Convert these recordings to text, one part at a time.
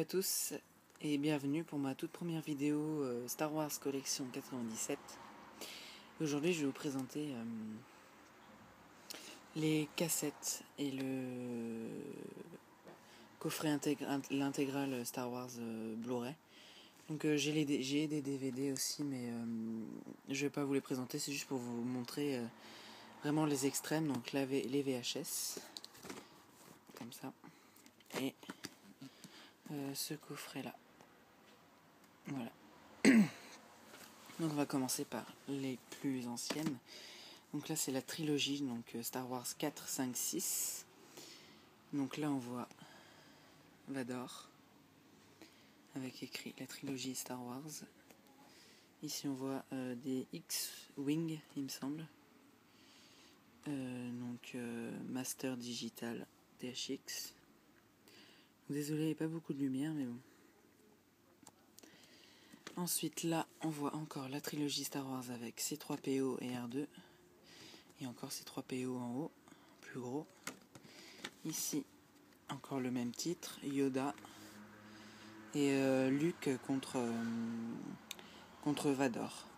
à tous et bienvenue pour ma toute première vidéo Star Wars Collection 97. Aujourd'hui je vais vous présenter les cassettes et le coffret l'intégrale Star Wars Blu-ray. Donc j'ai des DVD aussi, mais je vais pas vous les présenter, c'est juste pour vous montrer vraiment les extrêmes, donc les VHS, comme ça, et ce coffret là. Voilà. Donc on va commencer par les plus anciennes. Donc là c'est la trilogie, donc Star Wars 4, 5, 6. Donc là on voit Vador avec écrit la trilogie Star Wars. Ici on voit des X-Wing, il me semble. Master Digital THX. Désolé, il n'y a pas beaucoup de lumière, mais bon. Ensuite là on voit encore la trilogie Star Wars avec C3PO et R2. Et encore C3PO en haut, plus gros. Ici encore le même titre, Yoda et Luke contre Vador.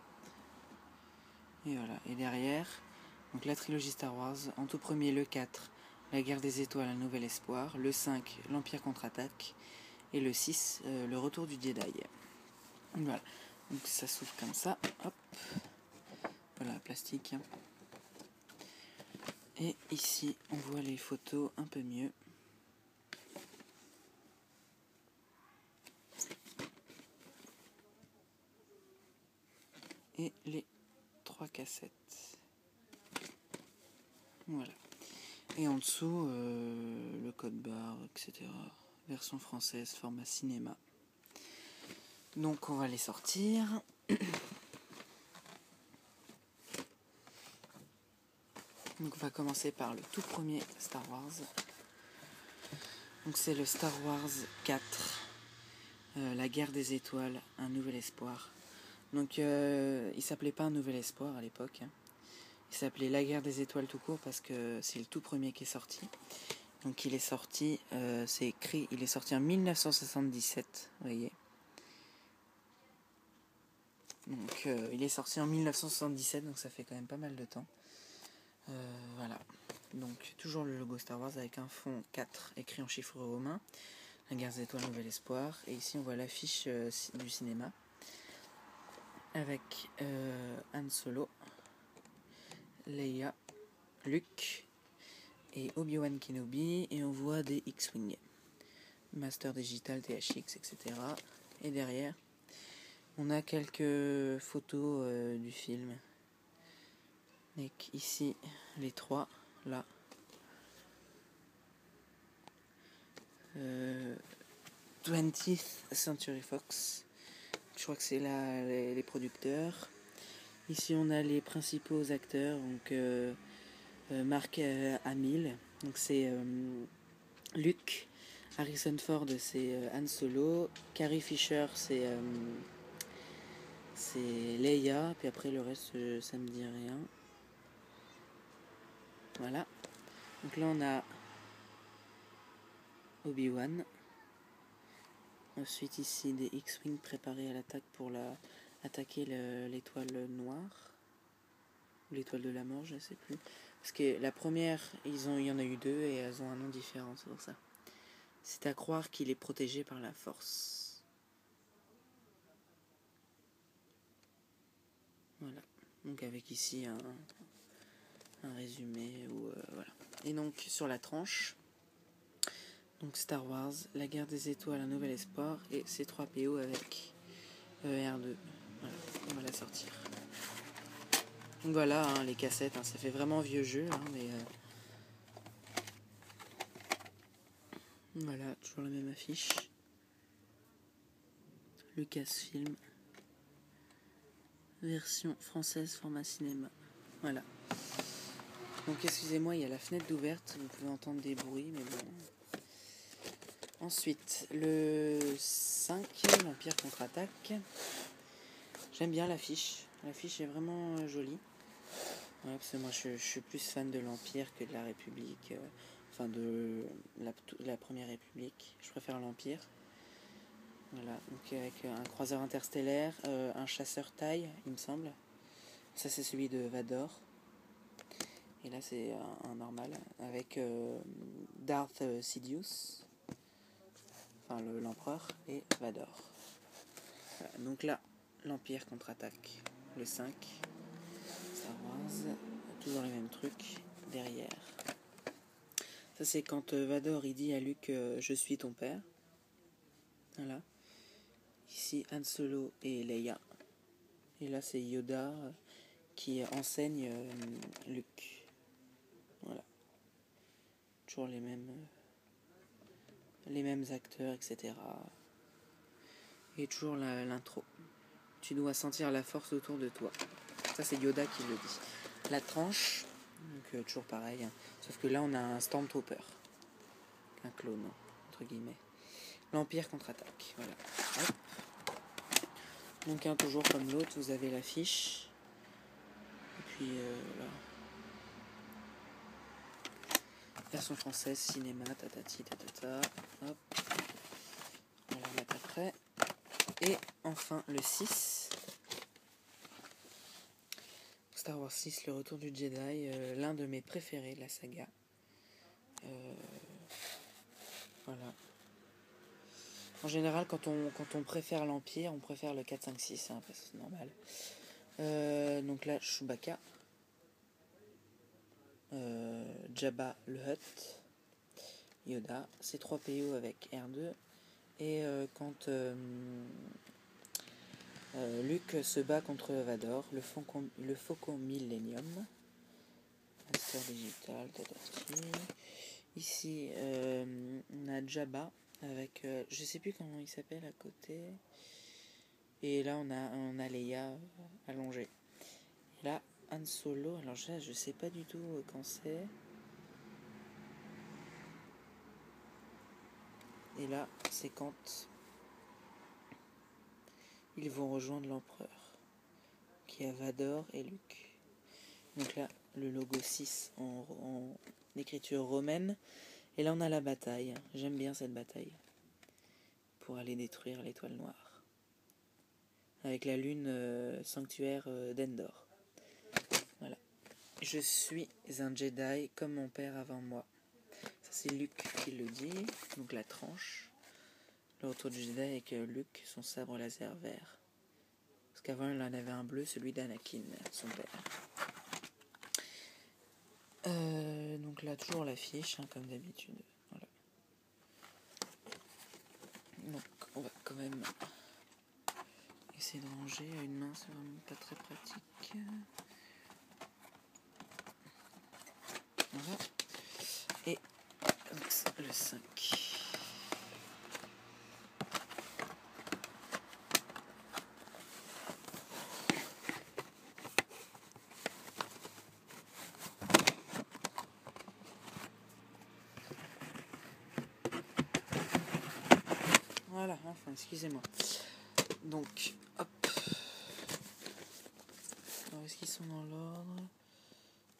Et voilà, et derrière, donc la trilogie Star Wars, en tout premier le 4, la guerre des étoiles, un nouvel espoir, le 5, l'Empire contre-attaque, et le 6, le retour du Jedi. Voilà, donc ça s'ouvre comme ça, hop, voilà, plastique. Et ici, on voit les photos un peu mieux. Et les 3 cassettes. Voilà. Et en dessous, le code barre, etc. Version française, format cinéma. Donc on va les sortir. Donc on va commencer par le tout premier Star Wars. Donc c'est le Star Wars 4. La guerre des étoiles, un nouvel espoir. Donc il s'appelait pas un nouvel espoir à l'époque. Il s'appelait La guerre des étoiles tout court parce que c'est le tout premier qui est sorti. Donc il est sorti, c'est écrit, il est sorti en 1977, vous voyez. Donc il est sorti en 1977, donc ça fait quand même pas mal de temps. Voilà. Donc toujours le logo Star Wars avec un fond 4 écrit en chiffres romains. La guerre des étoiles, nouvel espoir. Et ici on voit l'affiche du cinéma. Avec Han Solo, Leia, Luke et Obi-Wan Kenobi, et on voit des X-Wing, Master Digital THX, etc. Et derrière, on a quelques photos du film. Avec ici les 3, là. 20th Century Fox. Je crois que c'est là les producteurs. Ici on a les principaux acteurs, donc Mark Hamill, donc c'est Luke, Harrison Ford c'est Han Solo, Carrie Fisher c'est Leia, puis après le reste ça me dit rien. Voilà, donc là on a Obi-Wan. Ensuite ici des X-Wing préparés à l'attaque pour attaquer l'étoile noire, ou l'étoile de la mort, je ne sais plus. Parce que la première, il y en a eu 2 et elles ont un nom différent, c'est pour ça. C'est à croire qu'il est protégé par la force. Voilà. Donc avec ici un résumé, ou voilà. Et donc sur la tranche, donc Star Wars, la guerre des étoiles, un nouvel espoir, et C3PO avec R2. Voilà, on va la sortir. Donc voilà, hein, les cassettes, hein, ça fait vraiment vieux jeu, hein, mais voilà, toujours la même affiche. Lucasfilm, version française, format cinéma. Voilà. Donc excusez-moi, il y a la fenêtre d'ouverte, vous pouvez entendre des bruits, mais bon. Ensuite, le 5, l'Empire contre-attaque. J'aime bien l'affiche. L'affiche est vraiment jolie. Ouais, parce que moi je suis plus fan de l'Empire que de la République. Enfin de la Première République. Je préfère l'Empire. Voilà, donc avec un croiseur interstellaire, un chasseur taille, il me semble. Ça c'est celui de Vador. Et là c'est un normal avec Darth Sidious, enfin l'empereur, et Vador. Voilà, donc là, l'Empire contre-attaque, le 5, Star Wars, toujours les mêmes trucs derrière. Ça c'est quand Vador il dit à Luke je suis ton père. Voilà. Ici Han Solo et Leia. Et là c'est Yoda qui enseigne Luke. Voilà. Toujours les mêmes acteurs, etc. Et toujours l'intro. Tu dois sentir la force autour de toi. Ça c'est Yoda qui le dit. La tranche, donc toujours pareil, hein. Sauf que là on a un Stormtrooper, un clone entre guillemets. L'Empire contre-attaque, voilà. Hop. Donc toujours comme l'autre, vous avez l'affiche. Et puis voilà. Version française, cinéma, tatati, tatata. Hop. On va la remettre après. Et enfin le 6. Star Wars 6, le retour du Jedi, l'un de mes préférés de la saga. Voilà. En général, quand on préfère l'Empire, on préfère le 4, 5, 6, hein, parce que c'est normal. Donc là, Chewbacca. Jabba le Hutt. Yoda. C3PO avec R2. Et quand Luke se bat contre Vador, le Faucon Millennium. Master Digital, tatati. Ici, on a Jabba avec, je sais plus comment il s'appelle à côté. Et là, on a Leia allongée. Et là, Han Solo, alors là, je sais pas du tout quand c'est. Et là, c'est quand ils vont rejoindre l'empereur, qui a Vador et Luke. Donc là, le logo 6 en écriture romaine. Et là, on a la bataille. J'aime bien cette bataille. Pour aller détruire l'étoile noire. Avec la lune sanctuaire d'Endor. Voilà. Je suis un Jedi comme mon père avant moi. Ça, c'est Luke qui le dit. Donc la tranche. Le retour du Jedi avec Luke, son sabre laser vert. Parce qu'avant, il en avait un bleu, celui d'Anakin, son père. Donc là, toujours l'affiche, hein, comme d'habitude. Voilà. Donc, on va quand même essayer de ranger à une main, c'est vraiment pas très pratique. Voilà. Et le 5. Voilà, enfin, excusez-moi. Donc, hop. Alors, est-ce qu'ils sont dans l'ordre?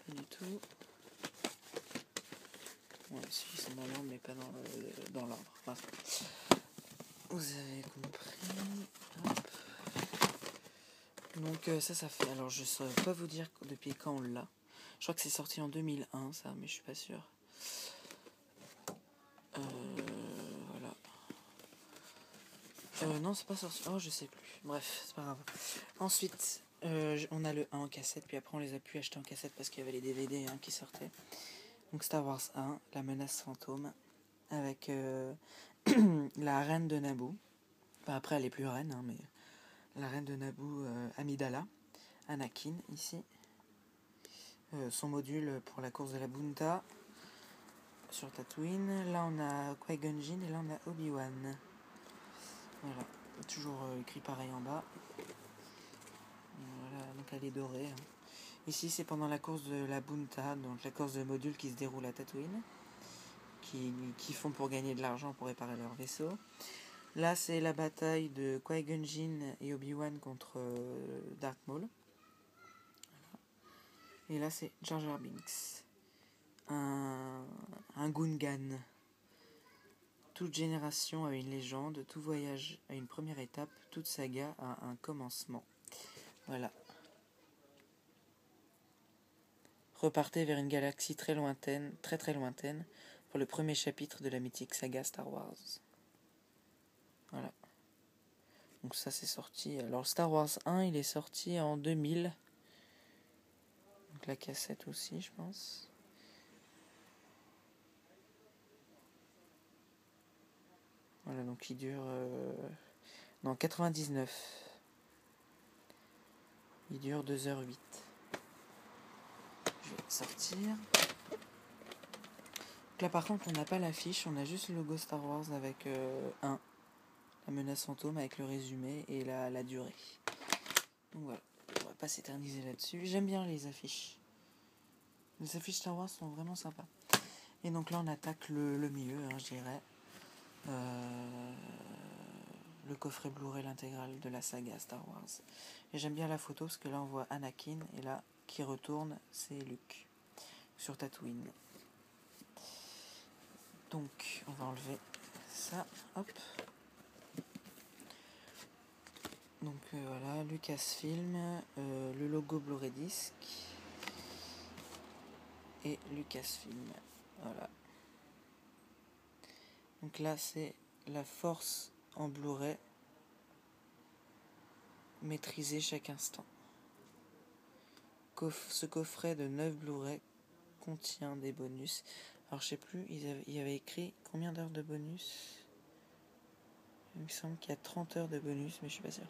Pas du tout. Ouais, si, ils sont dans l'ordre, mais pas dans l'ordre. Enfin, vous avez compris. Hop. Donc, ça fait... Alors, je ne saurais pas vous dire depuis quand on l'a. Je crois que c'est sorti en 2001, ça, mais je suis pas sûr. Voilà. Non, c'est pas sorti. Oh, je sais plus. Bref, c'est pas grave. Ensuite, on a le 1 en cassette, puis après on les a pu acheter en cassette parce qu'il y avait les DVD qui sortaient. Donc Star Wars 1, la menace fantôme, avec la reine de Naboo. Enfin, après, elle est plus reine, mais la reine de Naboo, Amidala, Anakin, ici. Son module pour la course de la Bunta sur Tatooine. Là, on a Qui-Gon Jinn et là, on a Obi-Wan. Voilà, toujours écrit pareil en bas. Voilà, donc elle est dorée. Hein. Ici, c'est pendant la course de la Bunta, donc la course de modules qui se déroule à Tatooine, qui font pour gagner de l'argent pour réparer leur vaisseau. Là, c'est la bataille de Qui-Gon Jinn et Obi-Wan contre Darth Maul. Voilà. Et là, c'est Jar Jar Binks, un Gungan. Toute génération a une légende, tout voyage a une première étape, toute saga a un commencement. Voilà. Repartez vers une galaxie très lointaine, très très lointaine, pour le premier chapitre de la mythique saga Star Wars. Voilà. Donc ça c'est sorti. Alors Star Wars 1, il est sorti en 2000. Donc la cassette aussi, je pense. Voilà, donc il dure... Non, 99. Il dure 2h08. Je vais sortir. Donc là par contre on n'a pas l'affiche, on a juste le logo Star Wars avec 1. La menace fantôme avec le résumé et la durée. Donc voilà, on va pas s'éterniser là-dessus. J'aime bien les affiches. Les affiches Star Wars sont vraiment sympas. Et donc là on attaque le milieu, hein, je dirais. Le coffret Blu-ray, l'intégrale de la saga Star Wars. Et j'aime bien la photo parce que là on voit Anakin et là qui retourne c'est Luke sur Tatooine. Donc on va enlever ça, hop. Donc voilà, Lucasfilm, le logo Blu-ray disc et Lucasfilm. Voilà. Donc là c'est la force en Blu-ray maîtrisée chaque instant. Ce coffret de 9 Blu-ray contient des bonus. Alors je sais plus, il y avait écrit combien d'heures de bonus. Il me semble qu'il y a 30 heures de bonus, mais je suis pas sûr.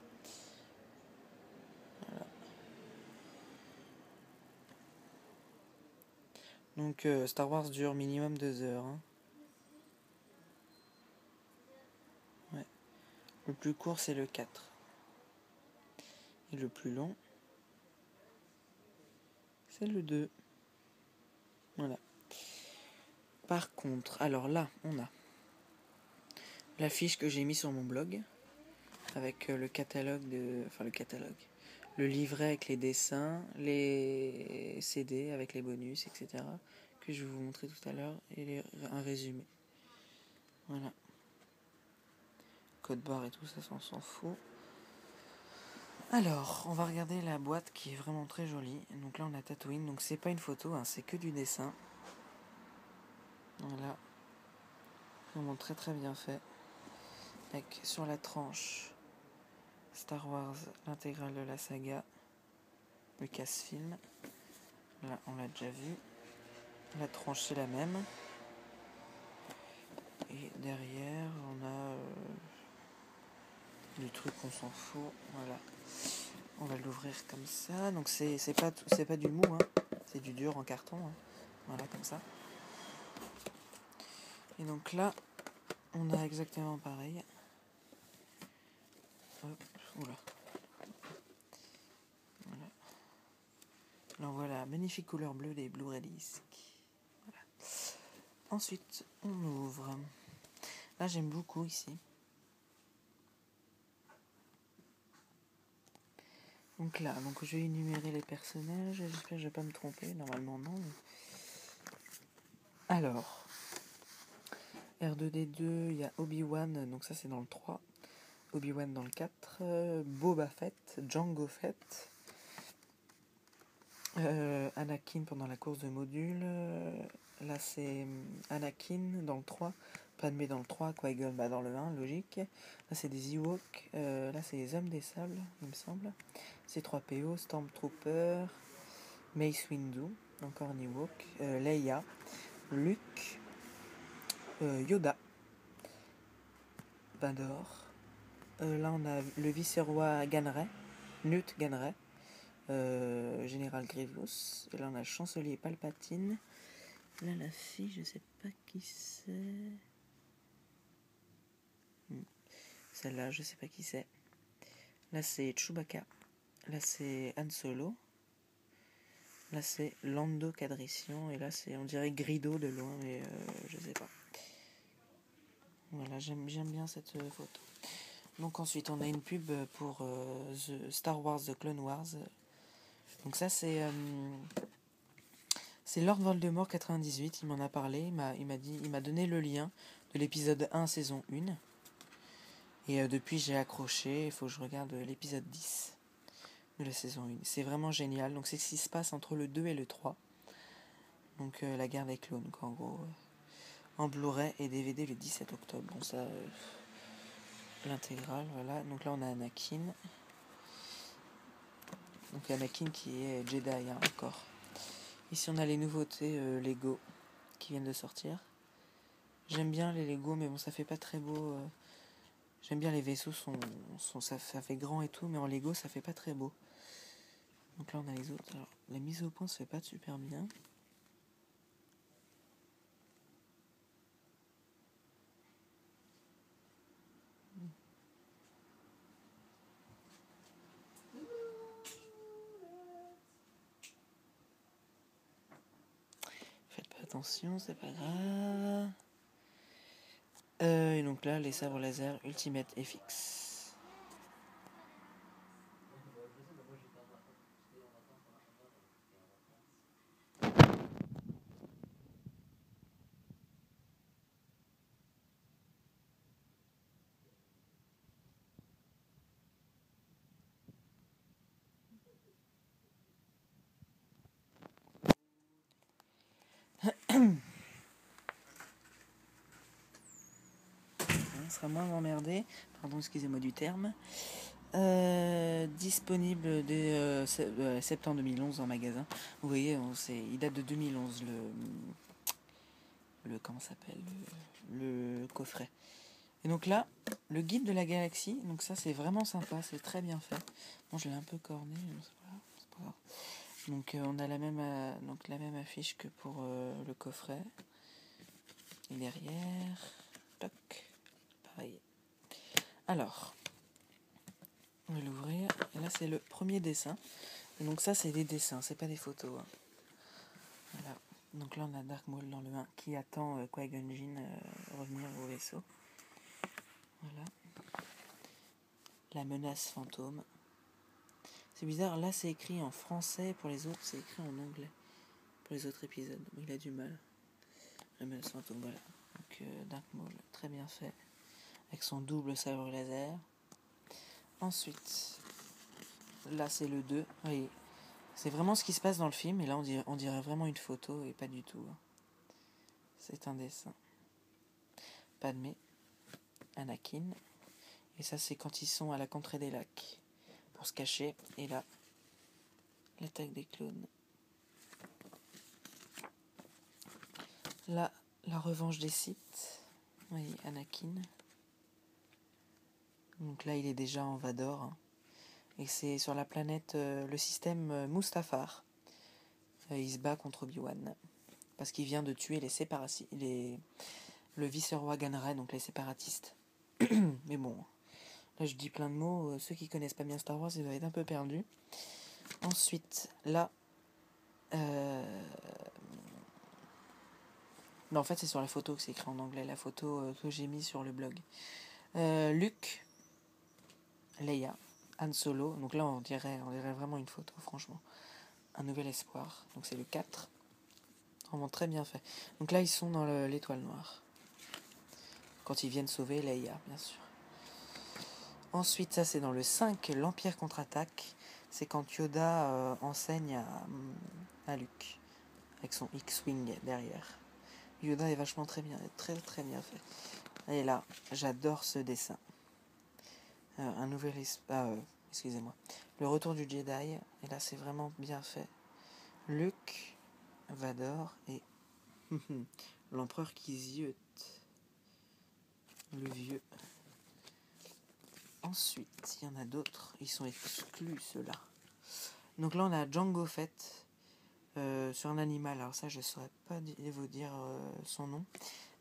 Voilà. Donc Star Wars dure minimum 2 heures. Hein. Ouais. Le plus court c'est le 4. Et le plus long c'est le 2. Voilà. Par contre, alors là, on a l'affiche que j'ai mis sur mon blog avec le catalogue le livret avec les dessins, les CD avec les bonus, etc. que je vais vous montrer tout à l'heure et un résumé. Voilà. Code barre et tout ça, on s'en fout. Alors, on va regarder la boîte qui est vraiment très jolie. Donc là, on a Tatooine. Donc c'est pas une photo, hein, c'est que du dessin. Voilà. Vraiment très très bien fait. Avec sur la tranche Star Wars, l'intégrale de la saga Lucasfilm. Là, on l'a déjà vu. La tranche, c'est la même. Et derrière, on a du truc qu'on s'en fout. Voilà. On va l'ouvrir comme ça. Donc c'est pas du mou, hein. C'est du dur en carton. Hein. Voilà, comme ça. Et donc là, on a exactement pareil. Hop, oula. Voilà. Là, on voit la magnifique couleur bleue des Blu-ray discs. Voilà. Ensuite, on ouvre. Là, j'aime beaucoup ici. Donc là, je vais énumérer les personnages. J'espère que je ne vais pas me tromper. Normalement, non. Alors, R2D2, il y a Obi-Wan. Donc ça, c'est dans le 3. Obi-Wan dans le 4. Boba Fett, Jango Fett. Anakin pendant la course de module. Là, c'est Anakin dans le 3. Padmé dans le 3, Qui-Gon dans le 1, logique. Là, c'est des Ewoks. Là, c'est les Hommes des Sables, il me semble. C3PO, Stormtrooper, Mace Windu, encore un Ewok. Leia, Luke, Yoda, Vador. Là, on a le vice-roi Ganray, Newt Ganray, Général Grievous. Et là, on a le chancelier Palpatine. Là, la fille, je sais pas qui c'est. Celle-là, je sais pas qui c'est. Là, c'est Chewbacca. Là, c'est Han Solo. Là, c'est Lando Calrissian. Et là, c'est, on dirait Grido de loin, mais je sais pas. Voilà, j'aime bien cette photo. Donc ensuite, on a une pub pour The Star Wars The Clone Wars. Donc ça, c'est Lord Voldemort 98. Il m'en a parlé. Il m'a donné le lien. de l'épisode 1, saison 1. Et depuis, j'ai accroché. Il faut que je regarde l'épisode 10 de la saison 1. C'est vraiment génial. Donc, c'est ce qui se passe entre le 2 et le 3. Donc, la guerre des clones, quoi, en gros. En Blu-ray et DVD le 17 octobre. Bon, ça, l'intégrale, voilà. Donc là, on a Anakin. Donc, Anakin qui est Jedi, hein, encore. Ici, on a les nouveautés Lego qui viennent de sortir. J'aime bien les Lego, mais bon, ça fait pas très beau. J'aime bien les vaisseaux, ça fait grand et tout, mais en Lego, ça fait pas très beau. Donc là, on a les autres. Alors, la mise au point se fait pas super bien. Faites pas attention, c'est pas grave. Et donc là, les sabres laser Ultimate FX. Ça sera moins emmerdé. Pardon, excusez-moi du terme. Disponible dès septembre 2011 en magasin. Vous voyez, il date de 2011 comment ça s'appelle le coffret. Et donc là, le guide de la galaxie. Donc ça, c'est vraiment sympa, c'est très bien fait. Bon, je l'ai un peu corné, mais c'est pas grave. Donc on a la même affiche que pour le coffret. Et derrière, toc, pareil. Alors, on va l'ouvrir. Et là, c'est le premier dessin. Et donc ça, c'est des dessins, c'est pas des photos. Hein. Voilà. Donc là, on a Dark Maul dans le 1 qui attend Qui-Gon Jinn revenir au vaisseau. Voilà. La menace fantôme. C'est bizarre, là, c'est écrit en français. Pour les autres, c'est écrit en anglais. Pour les autres épisodes. Il a du mal. La menace fantôme, voilà. Donc Dark Maul, très bien fait. Avec son double sabre laser. Ensuite, là, c'est le 2. Oui. C'est vraiment ce qui se passe dans le film, et là on dirait vraiment une photo, et pas du tout. C'est un dessin. Padmé, Anakin, et ça c'est quand ils sont à la contrée des lacs, pour se cacher, et là, l'attaque des clones. Là, la revanche des Sith, oui, Anakin. Donc là il est déjà en Vador, hein. Et c'est sur la planète, le système Mustafar. Il se bat contre Obi-Wan. Parce qu'il vient de tuer le vice-roi Ganray, donc les séparatistes. Mais bon, là je dis plein de mots. Ceux qui connaissent pas bien Star Wars, ils doivent être un peu perdus. Ensuite, là... Non, en fait, c'est sur la photo que c'est écrit en anglais. La photo que j'ai mise sur le blog. Luke, Leia, Han Solo. Donc là, on dirait vraiment une photo, franchement. Un nouvel espoir. Donc c'est le 4. Vraiment très bien fait. Donc là, ils sont dans l'étoile noire. Quand ils viennent sauver Leia, bien sûr. Ensuite, ça c'est dans le 5, l'Empire contre-attaque. C'est quand Yoda enseigne à Luke. Avec son X-Wing derrière. Yoda est vachement très bien fait. Et là, j'adore ce dessin. Un nouvel excusez-moi. Le retour du Jedi. Et là, c'est vraiment bien fait. Luke, Vador et l'empereur qui ziote. Le vieux. Ensuite, il y en a d'autres. Ils sont exclus, ceux-là. Donc là, on a Jango Fett sur un animal. Alors ça, je ne saurais pas vous dire son nom.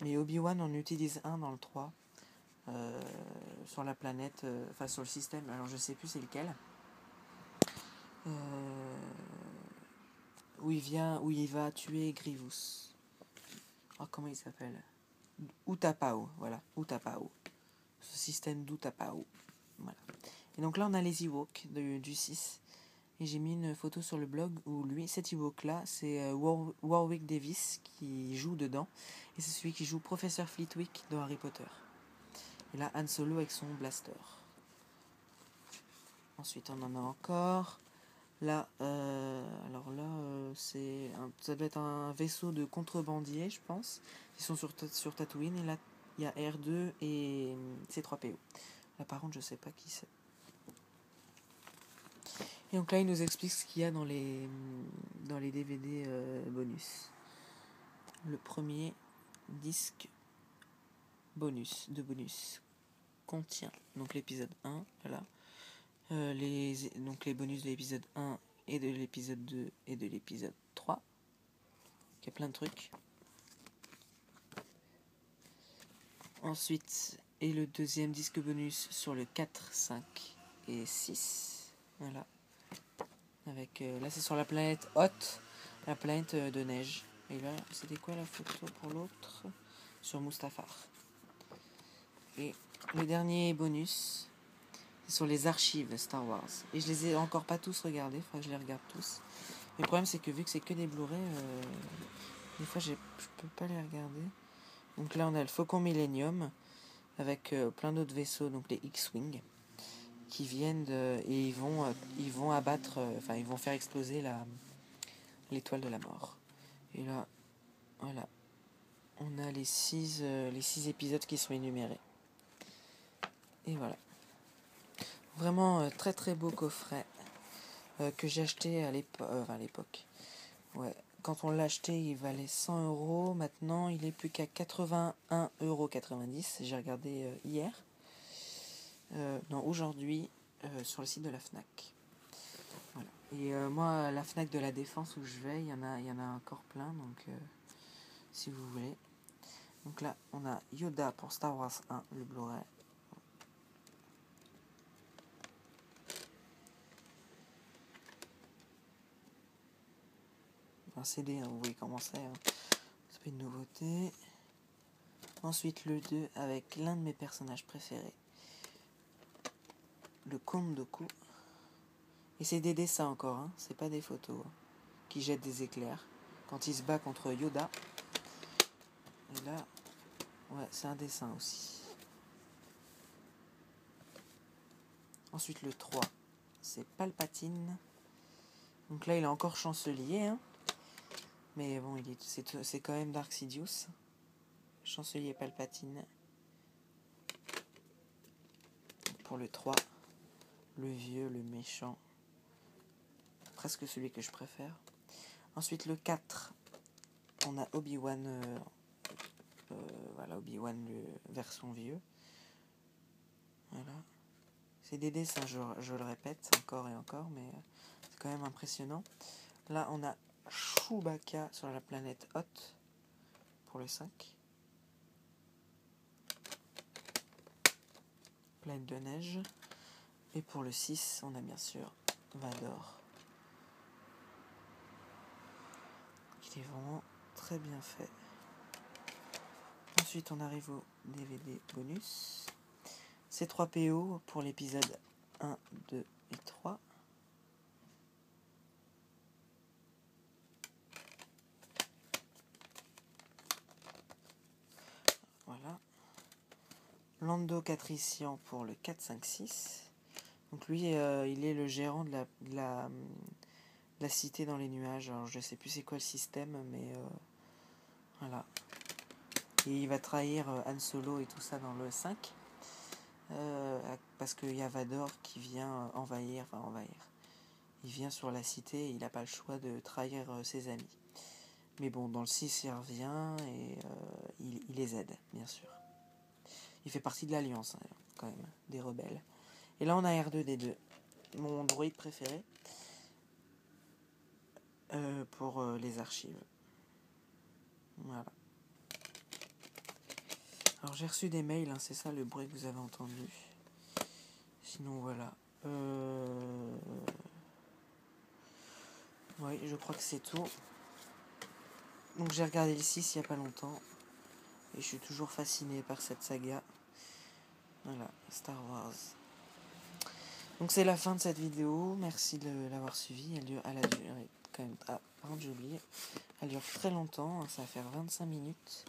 Mais Obi-Wan, on utilise un dans le 3. Sur la planète, enfin sur le système. Alors je sais plus c'est lequel. Où il va tuer Grievous. Oh, comment il s'appelle? Utapau, voilà, Utapau. Ce système d'Utapau. Voilà. Et donc là, on a les Ewoks du 6. Et j'ai mis une photo sur le blog où lui, cet Ewok-là, c'est Warwick Davis qui joue dedans. Et c'est celui qui joue Professeur Flitwick dans Harry Potter. Et là, Han Solo avec son blaster. Ensuite, on en a encore. Là, ça doit être un vaisseau de contrebandiers, je pense. Ils sont sur Tatooine. Et là, il y a R2 et C3PO. Là, par contre, je sais pas qui c'est. Et donc là, il nous explique ce qu'il y a dans les DVD bonus. Le premier disque bonus contient donc l'épisode 1, voilà. Donc les bonus de l'épisode 1 et de l'épisode 2 et de l'épisode 3. Il y a plein de trucs. Ensuite, et le deuxième disque bonus sur le 4, 5 et 6. Voilà. Avec, là, c'est sur la planète Hoth, la planète de neige. Et là, c'était quoi la photo pour l'autre? Sur Mustafar. Et le dernier bonus, c'est sur les archives Star Wars. Et je les ai encore pas tous regardés, il faudra que je les regarde tous. Mais le problème, c'est que vu que c'est que des Blu-ray, des fois, je peux pas les regarder. Donc là, on a le Faucon Millennium, avec plein d'autres vaisseaux, donc les X-Wing, qui viennent et ils vont abattre, ils vont faire exploser l'étoile de la mort. Et là, voilà, on a les 6 épisodes qui sont énumérés. Et voilà. Vraiment très très beau coffret que j'ai acheté à l'époque. Ouais. Quand on l'a acheté, il valait 100 €. Maintenant, il est plus qu'à 81,90 €. J'ai regardé hier. Non, aujourd'hui, sur le site de la Fnac. Voilà. Et moi, la Fnac de la Défense où je vais, il y en a encore plein. Donc, si vous voulez. Donc là, on a Yoda pour Star Wars 1, le Blu-ray. Un CD, hein, vous voyez comment c'est. Hein. C'est pas une nouveauté. Ensuite, le 2 avec l'un de mes personnages préférés. Le Comte Dooku. Et c'est des dessins encore, hein, c'est pas des photos. Hein, qui jettent des éclairs. Quand il se bat contre Yoda. Et là, ouais, c'est un dessin aussi. Ensuite, le 3, c'est Palpatine. Donc là, il est encore chancelier. Hein. Mais bon, c'est quand même Dark Sidious. Chancelier Palpatine. Pour le 3, le vieux, le méchant. Presque celui que je préfère. Ensuite, le 4, on a Obi-Wan. Voilà, Obi-Wan, version vieux. Voilà. C'est des dessins, je le répète encore et encore, mais c'est quand même impressionnant. Là, on a Chewbacca sur la planète Hoth pour le 5. Planète de neige. Et pour le 6, on a bien sûr Vador. Il est vraiment très bien fait. Ensuite, on arrive au DVD bonus. C3PO pour l'épisode 1, 2 et 3. Voilà. Lando Calrissian pour le 4, 5, 6. Donc lui, il est le gérant de la cité dans les nuages. Alors je sais plus c'est quoi le système, mais voilà. Et il va trahir Han Solo et tout ça dans le 5. Parce qu'il y a Vador qui vient envahir. Il vient sur la cité et il n'a pas le choix de trahir ses amis. Mais bon, dans le 6, il revient et il les aide, bien sûr. Il fait partie de l'Alliance, hein, quand même, des rebelles. Et là, on a R2D2, mon droïde préféré, pour les archives. Voilà. Alors, j'ai reçu des mails, hein, c'est ça le bruit que vous avez entendu. Sinon, voilà. Oui, je crois que c'est tout. Donc, j'ai regardé le 6 il n'y a pas longtemps. Et je suis toujours fasciné par cette saga. Voilà, Star Wars. Donc c'est la fin de cette vidéo. Merci de l'avoir suivie. Elle a duré quand même... Ah, par contre j'ai oublié. Elle dure très longtemps. Ça va faire 25 minutes.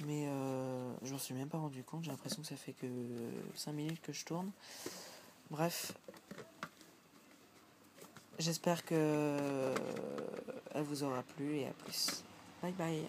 Mais je m'en suis même pas rendu compte. J'ai l'impression que ça fait que 5 minutes que je tourne. Bref. J'espère que elle vous aura plu et à plus. Bye bye.